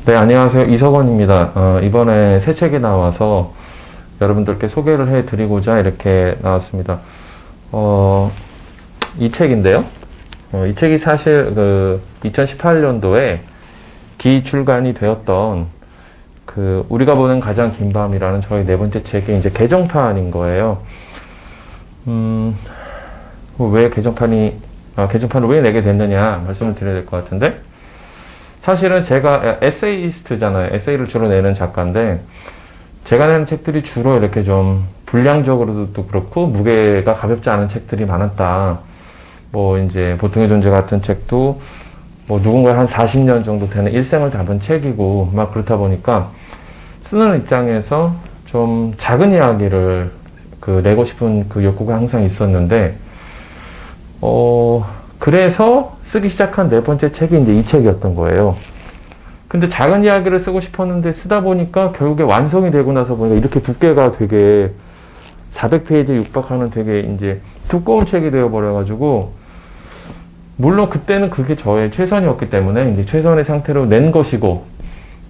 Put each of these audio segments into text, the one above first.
네, 안녕하세요. 이석원입니다. 이번에 새 책이 나와서 여러분들께 소개를 해드리고자 이렇게 나왔습니다. 이 책인데요. 이 책이 사실 2018년도에 기출간이 되었던 우리가 보는 가장 긴 밤이라는 저희 네 번째 책의 이제 개정판인 거예요. 왜 개정판을 왜 내게 됐느냐 말씀을 드려야 될 것 같은데, 사실은 제가 에세이스트잖아요. 에세이를 주로 내는 작가인데, 제가 내는 책들이 주로 이렇게 좀 분량적으로도 그렇고 무게가 가볍지 않은 책들이 많았다. 뭐 이제 보통의 존재 같은 책도 뭐 누군가의 한 40년 정도 되는 일생을 담은 책이고 막 그렇다 보니까 쓰는 입장에서 좀 작은 이야기를 내고 싶은 욕구가 항상 있었는데, 그래서 쓰기 시작한 네 번째 책이 이제 이 책이었던 거예요. 근데 작은 이야기를 쓰고 싶었는데 쓰다 보니까 결국에 완성이 되고 나서 보니까 이렇게 두께가 되게 400페이지에 육박하는 되게 이제 두꺼운 책이 되어버려가지고, 물론 그때는 그게 저의 최선이었기 때문에 이제 최선의 상태로 낸 것이고,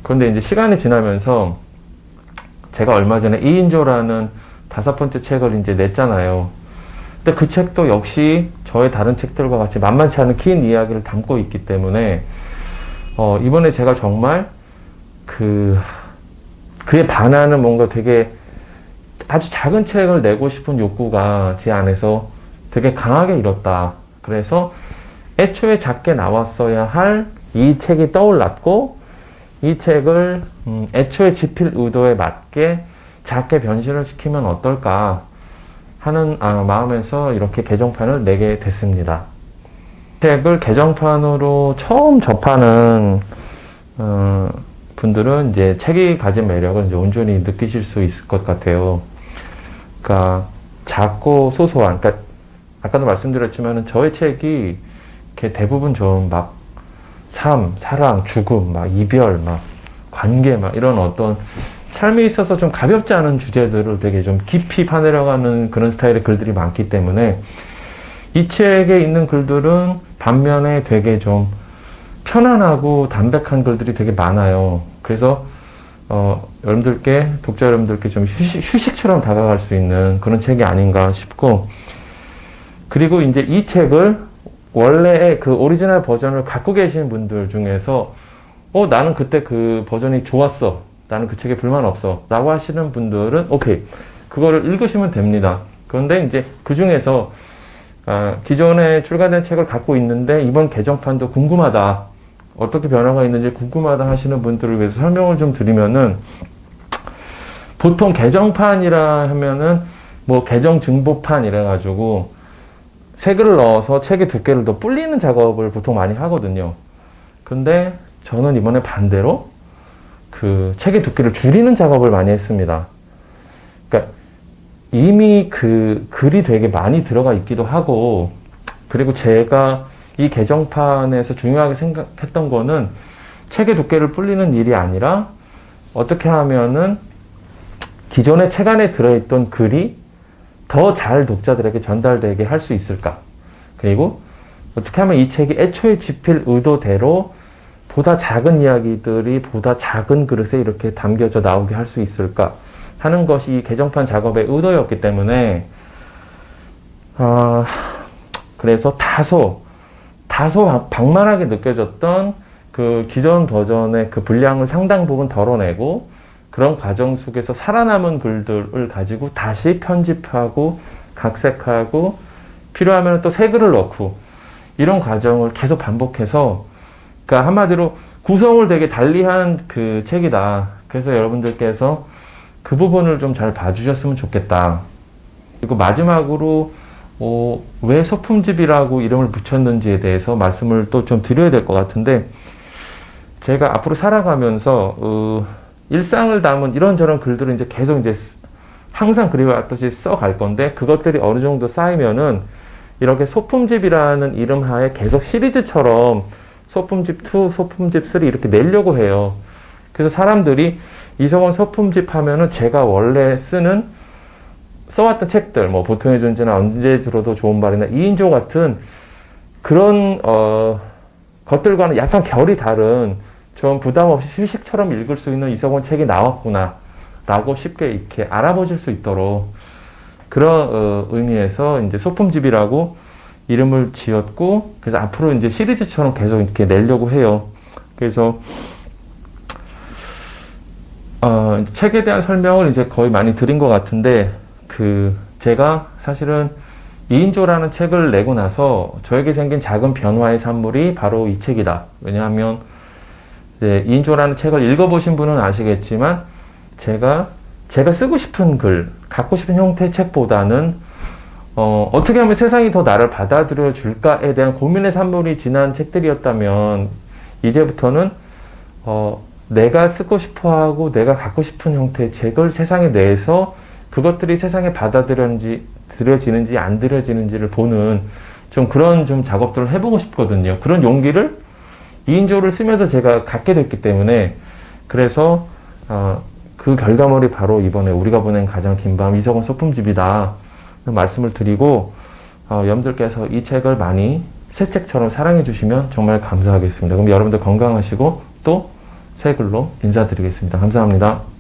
그런데 이제 시간이 지나면서 제가 얼마 전에 2인조라는 5번째 책을 이제 냈잖아요. 근데 그 책도 역시 저의 다른 책들과 같이 만만치 않은 긴 이야기를 담고 있기 때문에 이번에 제가 정말 그에 반하는 뭔가 되게 아주 작은 책을 내고 싶은 욕구가 제 안에서 되게 강하게 일었다. 그래서 애초에 작게 나왔어야 할 이 책이 떠올랐고, 이 책을 애초에 집필 의도에 맞게 작게 변신을 시키면 어떨까 하는 마음에서 이렇게 개정판을 내게 됐습니다. 책을 개정판으로 처음 접하는 분들은 이제 책이 가진 매력을 이제 온전히 느끼실 수 있을 것 같아요. 그러니까 작고 소소한, 그러니까 아까도 말씀드렸지만은 저의 책이 대부분 좀 막 삶, 사랑, 죽음, 막 이별, 막 관계, 막 이런 어떤 삶에 있어서 좀 가볍지 않은 주제들을 되게 좀 깊이 파내려가는 그런 스타일의 글들이 많기 때문에, 이 책에 있는 글들은 반면에 되게 좀 편안하고 담백한 글들이 되게 많아요. 그래서 여러분들께, 독자 여러분들께 좀 휴식처럼 다가갈 수 있는 그런 책이 아닌가 싶고, 그리고 이제 이 책을 원래의 오리지널 버전을 갖고 계신 분들 중에서 나는 그때 그 버전이 좋았어, 나는 그 책에 불만 없어 라고 하시는 분들은 오케이, 그거를 읽으시면 됩니다. 그런데 이제 그 중에서 기존에 출간된 책을 갖고 있는데 이번 개정판도 궁금하다, 어떻게 변화가 있는지 궁금하다 하시는 분들을 위해서 설명을 좀 드리면은, 보통 개정판이라 하면은 뭐 개정 증보판 이래가지고 새 글을 넣어서 책의 두께를 더 불리는 작업을 보통 많이 하거든요. 근데 저는 이번에 반대로 책의 두께를 줄이는 작업을 많이 했습니다. 그러니까 이미 글이 되게 많이 들어가 있기도 하고, 그리고 제가 이 개정판에서 중요하게 생각했던 거는 책의 두께를 불리는 일이 아니라 어떻게 하면은 기존의 책 안에 들어있던 글이 더 잘 독자들에게 전달되게 할 수 있을까? 그리고 어떻게 하면 이 책이 애초에 집필 의도대로 보다 작은 이야기들이 보다 작은 그릇에 이렇게 담겨져 나오게 할 수 있을까 하는 것이 이 개정판 작업의 의도였기 때문에, 그래서 다소 방만하게 느껴졌던 기존 버전의 분량을 상당 부분 덜어내고, 그런 과정 속에서 살아남은 글들을 가지고 다시 편집하고 각색하고 필요하면 또 새 글을 넣고, 이런 과정을 계속 반복해서, 그러니까 한마디로 구성을 되게 달리한 책이다. 그래서 여러분들께서 그 부분을 좀 잘 봐주셨으면 좋겠다. 그리고 마지막으로 왜 서품집이라고 이름을 붙였는지에 대해서 말씀을 또 좀 드려야 될 것 같은데, 제가 앞으로 살아가면서 일상을 담은 이런저런 글들을 이제 계속 이제 항상 그리워왔듯이 써갈 건데, 그것들이 어느 정도 쌓이면은 이렇게 소품집이라는 이름 하에 계속 시리즈처럼 소품집 2, 소품집 3 이렇게 내려고 해요. 그래서 사람들이 이석원 소품집 하면은 제가 원래 써왔던 책들, 뭐 보통의 존재나 언제 들어도 좋은 말이나 2인조 같은 그런 것들과는 약간 결이 다른 좀 부담 없이 휴식처럼 읽을 수 있는 이석원 책이 나왔구나 라고 쉽게 이렇게 알아보실 수 있도록 그런 의미에서 이제 소품집이라고 이름을 지었고, 그래서 앞으로 이제 시리즈처럼 계속 이렇게 내려고 해요. 그래서 책에 대한 설명을 이제 거의 많이 드린 것 같은데, 제가 사실은 2인조라는 책을 내고 나서 저에게 생긴 작은 변화의 산물이 바로 이 책이다. 왜냐하면 이제 2인조라는 책을 읽어보신 분은 아시겠지만, 제가 쓰고 싶은 글, 갖고 싶은 형태의 책보다는 어떻게 하면 세상이 더 나를 받아들여 줄까에 대한 고민의 산물이 지난 책들이었다면, 이제부터는 내가 쓰고 싶어하고 내가 갖고 싶은 형태의 책을 세상에 내서 그것들이 세상에 받아들여지는지 안 들여지는지를 보는 좀 그런 좀 작업들을 해보고 싶거든요. 그런 용기를 2인조를 쓰면서 제가 갖게 됐기 때문에, 그래서 그 결과물이 바로 이번에 우리가 보낸 가장 긴 밤 이석원 소품집이다 말씀을 드리고, 여러분들께서 이 책을 많이 새 책처럼 사랑해 주시면 정말 감사하겠습니다. 그럼 여러분들 건강하시고 또 새 글로 인사드리겠습니다. 감사합니다.